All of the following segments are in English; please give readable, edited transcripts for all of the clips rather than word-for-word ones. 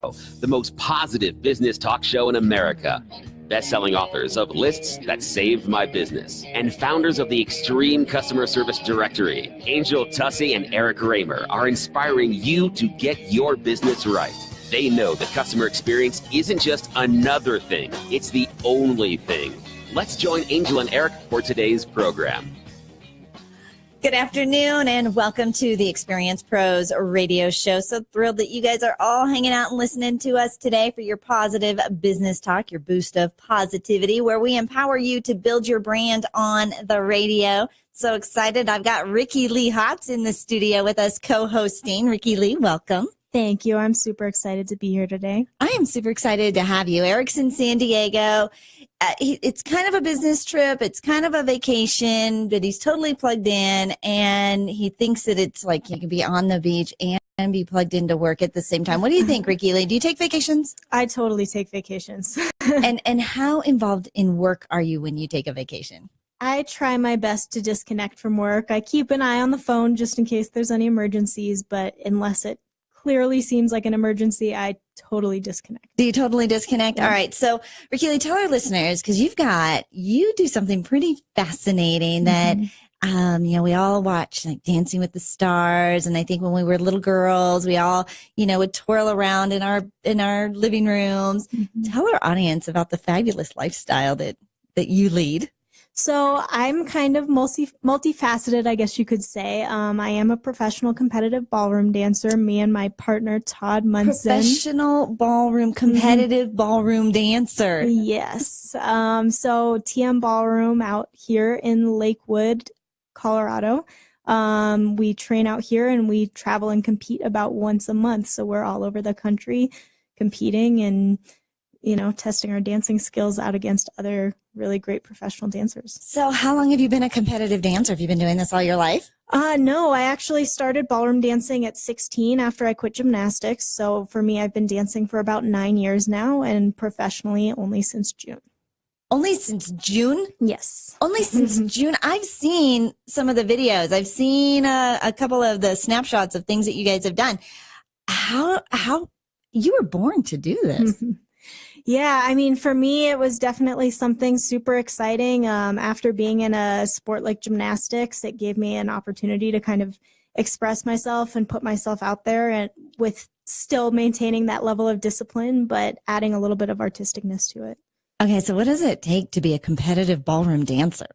the most positive business talk show in America. Best-selling authors of Lists That Saved My Business and founders of the Extreme Customer Service Directory, Angel Tussey and Eric Raymer, are inspiring you to get your business right. They know the customer experience isn't just another thing, it's the only thing. Let's join Angel and Eric for today's program. Good afternoon and welcome to the Experience Pros radio show. So thrilled that you guys are all hanging out and listening to us today for your positive business talk, your boost of positivity, where we empower you to build your brand on the radio. So excited. I've got Ricci-Lee Hotz in the studio with us co-hosting. Ricci-Lee, welcome. Thank you. I'm super excited to be here today. I am super excited to have you. Eric's in San Diego. It's kind of a business trip. It's kind of a vacation, but he's totally plugged in, and he thinks that it's like he can be on the beach and be plugged into work at the same time. What do you think, Ricci-Lee? Do you take vacations? I totally take vacations. And how involved in work are you when you take a vacation? I try my best to disconnect from work. I keep an eye on the phone just in case there's any emergencies, but unless it clearly seems like an emergency, I totally disconnect. Do you totally disconnect? Yeah. All right. So, Ricci-Lee, tell our listeners, because you do something pretty fascinating that, we all watch, like Dancing with the Stars. And I think when we were little girls, we all, would twirl around in our living rooms. Tell our audience about the fabulous lifestyle that you lead. So I'm kind of multifaceted, I guess you could say. I am a professional competitive ballroom dancer. Me and my partner, Todd Munson. Professional ballroom, competitive ballroom dancer. Yes. So TM Ballroom out here in Lakewood, Colorado. We train out here and we travel and compete about once a month. So we're all over the country competing and testing our dancing skills out against other really great professional dancers. So how long have you been a competitive dancer? Have you been doing this all your life? No, I actually started ballroom dancing at 16 after I quit gymnastics. So for me, I've been dancing for about 9 years now and professionally only since June. Only since June? Yes. Only since June. I've seen some of the videos. I've seen a couple of the snapshots of things that you guys have done. How you were born to do this? Yeah, I mean, for me, it was definitely something super exciting. After being in a sport like gymnastics, it gave me an opportunity to kind of express myself and put myself out there, and with still maintaining that level of discipline, but adding a little bit of artisticness to it. Okay, so what does it take to be a competitive ballroom dancer?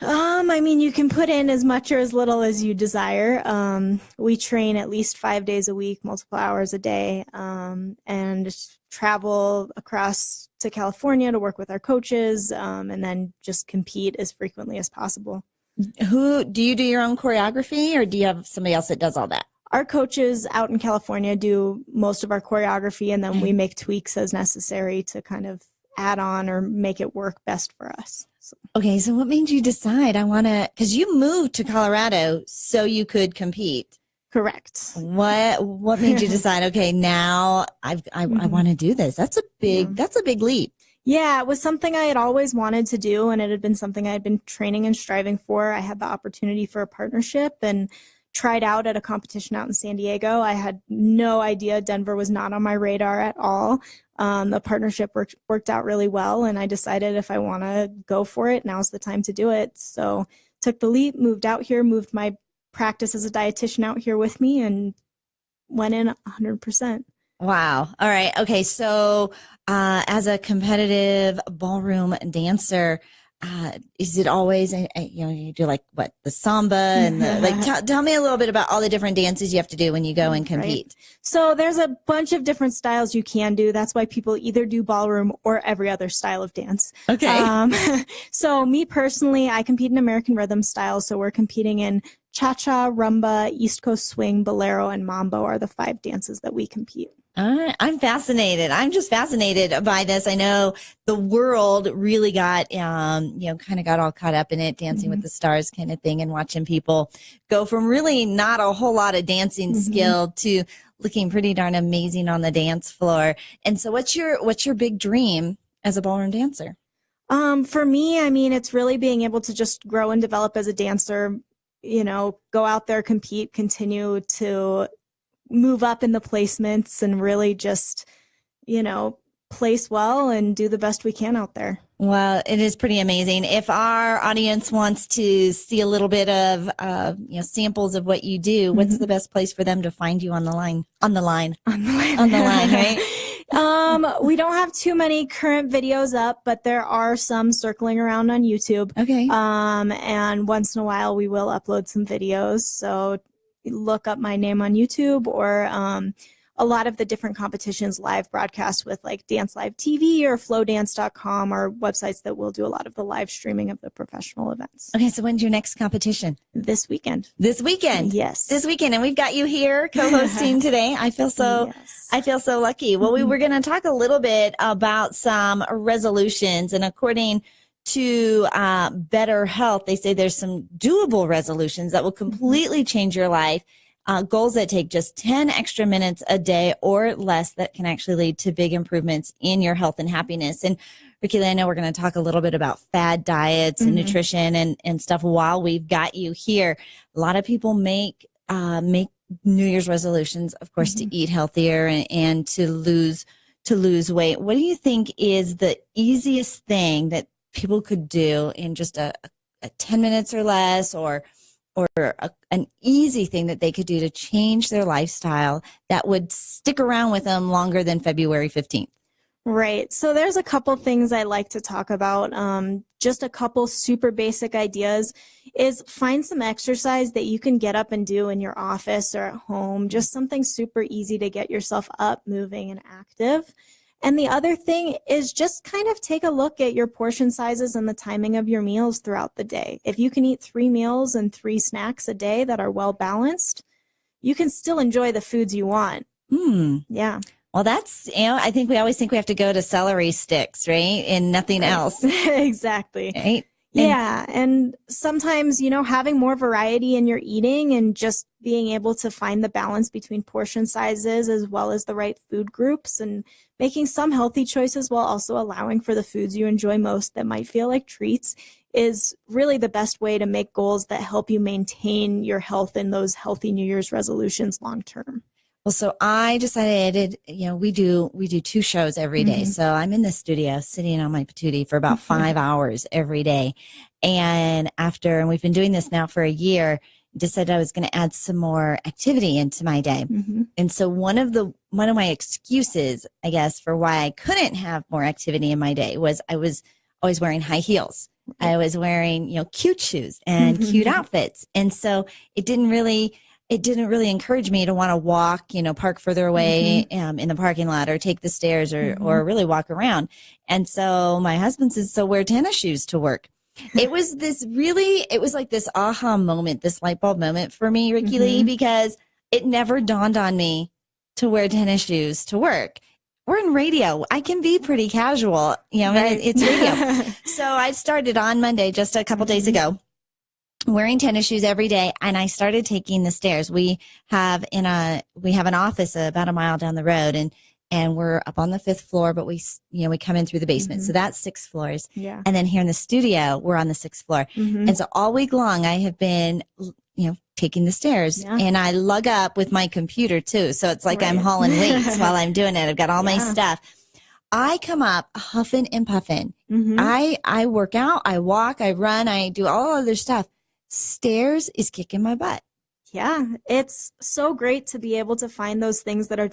I mean, you can put in as much or as little as you desire. We train at least 5 days a week, multiple hours a day, and travel across to California to work with our coaches, and then just compete as frequently as possible. Do you do your own choreography, or do you have somebody else that does all that? Our coaches out in California do most of our choreography, and then we make tweaks as necessary to kind of add on or make it work best for us. Okay, so what made you decide because you moved to Colorado so you could compete? Correct. What made you decide, okay, now I want to do this? That's a big leap. Yeah, it was something I had always wanted to do, and it had been something I had been training and striving for. I had the opportunity for a partnership and tried out at a competition out in San Diego. I had no idea. Denver was not on my radar at all. The partnership worked out really well, and I decided if I want to go for it, now's the time to do it. So took the leap, moved out here, moved my practice as a dietitian out here with me, and went in 100%. Wow. All right. Okay. So as a competitive ballroom dancer, is it always, you do like what, the samba and tell me a little bit about all the different dances you have to do when you go and compete. Right. So there's a bunch of different styles you can do. That's why people either do ballroom or every other style of dance. Okay. So me personally, I compete in American rhythm style. So we're competing in cha-cha, rumba, East Coast swing, bolero, and mambo are the 5 dances that we compete. I'm fascinated. I'm just fascinated by this. I know the world really got, kind of got all caught up in it, Dancing with the Stars kind of thing, and watching people go from really not a whole lot of dancing skill to looking pretty darn amazing on the dance floor. And so what's your big dream as a ballroom dancer? For me, I mean, it's really being able to just grow and develop as a dancer, go out there, compete, continue to move up in the placements, and really just place well and do the best we can out there. Well, it is pretty amazing. If our audience wants to see a little bit of, samples of what you do, what's the best place for them to find you on the line, right? We don't have too many current videos up, but there are some circling around on YouTube. Okay. And once in a while we will upload some videos. So look up my name on YouTube, or a lot of the different competitions live broadcast with like Dance Live TV or flowdance.com are websites that will do a lot of the live streaming of the professional events. Okay, so when's your next competition? This weekend. This weekend? Yes. This weekend. And we've got you here co-hosting today. I feel so lucky. Well, we were going to talk a little bit about some resolutions, and according to Better Health, they say there's some doable resolutions that will completely change your life. Goals that take just 10 extra minutes a day or less that can actually lead to big improvements in your health and happiness. And Ricci-Lee, I know we're going to talk a little bit about fad diets and nutrition and stuff while we've got you here. A lot of people make New Year's resolutions, of course, to eat healthier and to lose weight. What do you think is the easiest thing that people could do in just a 10 minutes or less, or an easy thing that they could do to change their lifestyle that would stick around with them longer than February 15th? Right. So there's a couple things I like to talk about. Just a couple super basic ideas is find some exercise that you can get up and do in your office or at home, just something super easy to get yourself up, moving, and active. And the other thing is just kind of take a look at your portion sizes and the timing of your meals throughout the day. If you can eat 3 meals and 3 snacks a day that are well balanced, you can still enjoy the foods you want. Yeah. Well, that's, I think we always think we have to go to celery sticks, right? And nothing else. Exactly. Right? Yeah. And sometimes, having more variety in your eating and just being able to find the balance between portion sizes as well as the right food groups, and making some healthy choices while also allowing for the foods you enjoy most that might feel like treats is really the best way to make goals that help you maintain your health and those healthy New Year's resolutions long term. Well, so I decided, we do 2 shows every day. So I'm in the studio sitting on my patootie for about 5 hours every day. And we've been doing this now for a year, decided I was going to add some more activity into my day. And so one of my excuses, I guess, for why I couldn't have more activity in my day was I was always wearing high heels. I was wearing, cute shoes and cute outfits. And so it didn't really encourage me to want to walk, park further away in the parking lot, or take the stairs, or really walk around. And so my husband says, so wear tennis shoes to work. It was like this aha moment, this light bulb moment for me, Ricci-Lee, because it never dawned on me to wear tennis shoes to work. We're in radio. I can be pretty casual, right. It's radio. So I started on Monday, just a couple days ago, wearing tennis shoes every day, and I started taking the stairs. We have an office about a mile down the road, and we're up on the 5th floor, but we come in through the basement. So that's 6 floors. Yeah. And then here in the studio, we're on the 6th floor. And so all week long, I have been, taking the stairs, and I lug up with my computer too. So it's like I'm hauling weights while I'm doing it. I've got all my stuff. I come up huffing and puffing. I work out, I walk, I run, I do all other stuff. Stairs is kicking my butt. Yeah. It's so great to be able to find those things that are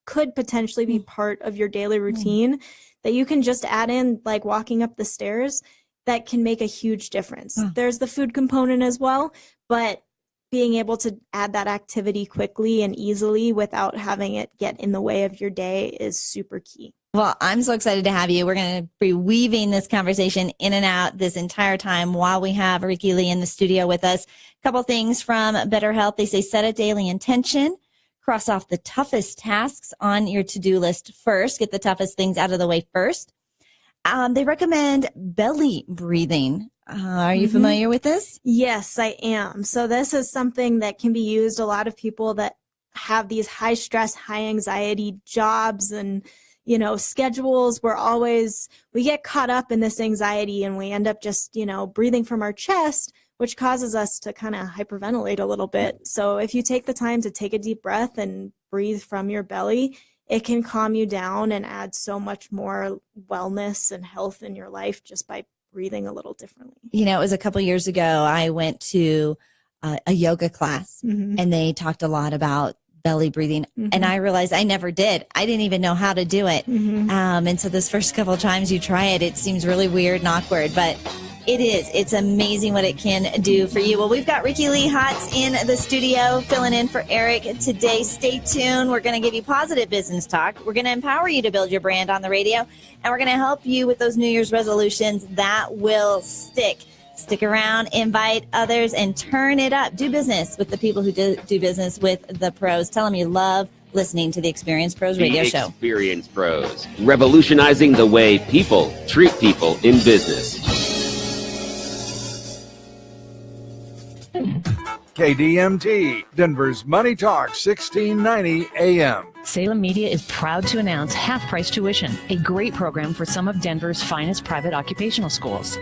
could potentially be part of your daily routine that you can just add in, like walking up the stairs, that can make a huge difference. There's the food component as well, but being able to add that activity quickly and easily without having it get in the way of your day is super key. Well, I'm so excited to have you. We're going to be weaving this conversation in and out this entire time while we have Ricci-Lee in the studio with us. A couple things from Better Health. They say set a daily intention. Cross off the toughest tasks on your to-do list first. Get the toughest things out of the way first. They recommend belly breathing. Are you familiar with this? Yes, I am. So this is something that can be used. A lot of people that have these high stress, high anxiety jobs and schedules, we get caught up in this anxiety and we end up just, breathing from our chest, which causes us to kind of hyperventilate a little bit. So if you take the time to take a deep breath and breathe from your belly, it can calm you down and add so much more wellness and health in your life just by breathing a little differently. You know, it was a couple years ago, I went to a yoga class and they talked a lot about belly breathing. And I realized I never did. I didn't even know how to do it. And so this first couple of times you try it, it seems really weird and awkward, but it's amazing what it can do for you. Well, we've got Ricci-Lee Hotz in the studio filling in for Eric today. Stay tuned. We're going to give you positive business talk. We're going to empower you to build your brand on the radio, and we're going to help you with those New Year's resolutions that will stick. Stick around, invite others, and turn it up. Do business with the people who do business with the pros. Tell them you love listening to the Experience Pros radio show. Experience Pros, revolutionizing the way people treat people in business. KDMT, Denver's Money Talk, 1690 AM. Salem Media is proud to announce half-price tuition, a great program for some of Denver's finest private occupational schools.